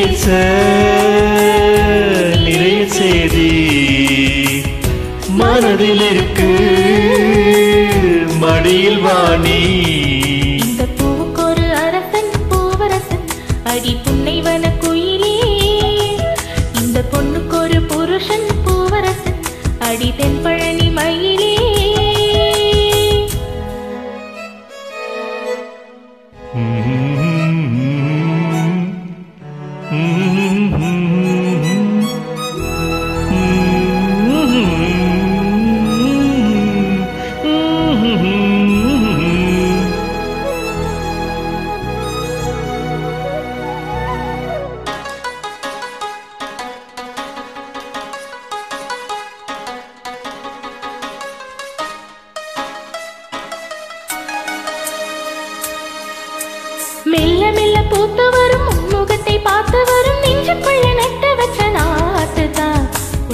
பேச நிறைய செய்தி மனதில் இருக்கு மடியில் வாணி. இந்த பூவுக்கு ஒரு அரசன் பூவரசன் அடி புன்னைவன குயிலே. இந்த பொண்ணுக்கு ஒரு புருஷன் பூவரசன் அடி தென்பழனி மயிலே. மெல்ல மெல்ல பூத்து வரும் முகத்தை பார்த்து வரும் நெஞ்சுக்குள்ள நட்டு வச்ச நாட்டுதான்.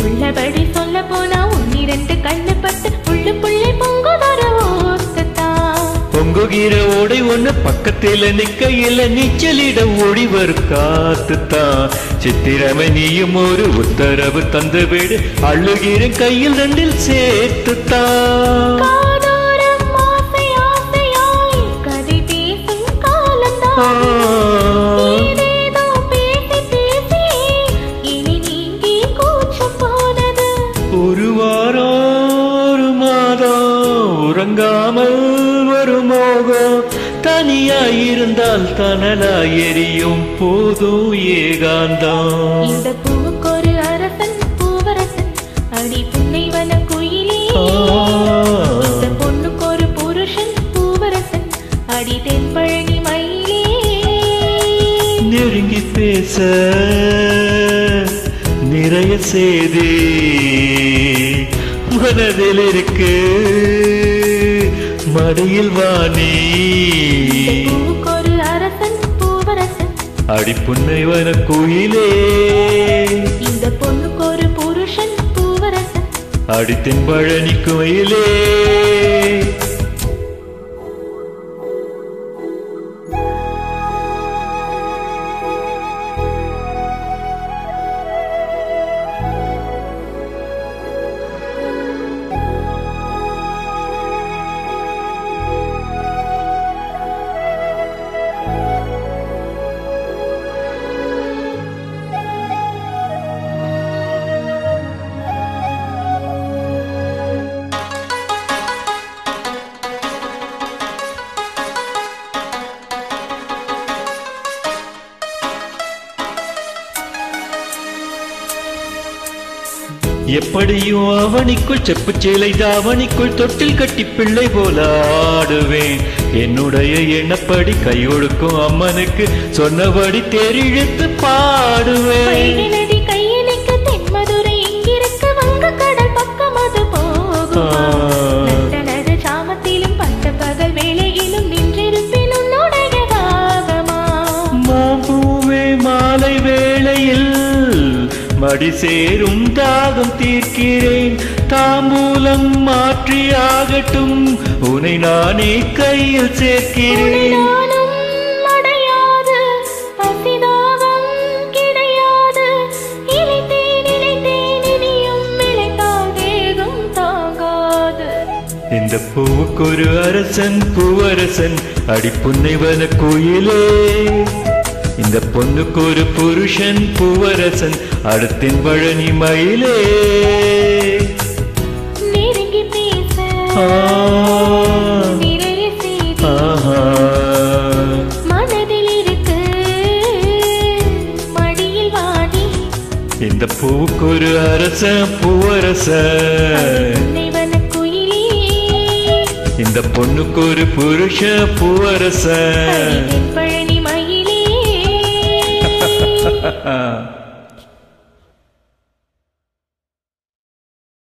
உள்ளபடி சொல்ல போனா ஒன்னிரண்டு கண்ணு பட்டு உள்ளுக்குள்ளே பொங்குதர ஓத்துதான். பொங்குகிற ஓடை ஒண்ணு பக்கத்துல நிக்கையில நீச்சலிட ஓடி வரும் காத்துத்தான். சித்திரமை நீயும் ஒரு உத்தரவு தந்து விடு அழுகிற கையில் ரெண்டில் சேர்த்துத்தான். ஒரு வாரம் ஒரு மாதம் உறங்காமல் ஒரு மோகம் தனியாயிருந்தால் தனலாய் எரியும் போதும் ஏகாந்தம். இந்த பூவுக்கு ஒரு அரசன் பூவரசன் அடி புன்னைவன குயிலே. இந்த பொண்ணுக்கு ஒரு புருஷன் பூவரசன் அடி தென்பழனி மயிலே. நெருங்கி பேச நிறைய செய்தி மனதில் இருக்கு மடியில் வாணி. ஒரு அரசன் பூவரசன் அடி புன்னைவன குயிலே. இந்த பொண்ணுக்கு ஒரு புருஷன் பூவரசன் அடி தென்பழனி குயிலே. எப்படியும் அவனிக்குள் செப்பு சேலை தாவணிக்குள் தொட்டில் கட்டி பிள்ளை போல ஆடுவேன். என்னுடைய எண்ணப்படி கையொடுக்கும் அம்மனுக்கு சொன்னபடி தேரிழுத்து பாடுவேன். மாம்பூவே மாலை வேளையில் மடி சேரும் தாகம் தீர்க்கிறேன். தாம்பூலம் மாற்றி ஆகட்டும் உன்னை நானே கையில் சேர்க்கிறேன். இந்த பூவுக்கு ஒரு அரசன் பூவரசன் அடி புன்னைவன குயிலே. இந்த பொண்ணுக்கு ஒரு புருஷன் பூவரசன் அடுத்தின் பழனி மயிலே. நெருங்கி பேச நிறைய செய்தி மனதில் இருக்கு மடியில் வாணி. இந்த பூவுக்கு ஒரு அரசன் பூவரசன் குயிலே. இந்த பொண்ணுக்கு ஒரு புருஷ பூவரசன் பழனி மயிலே.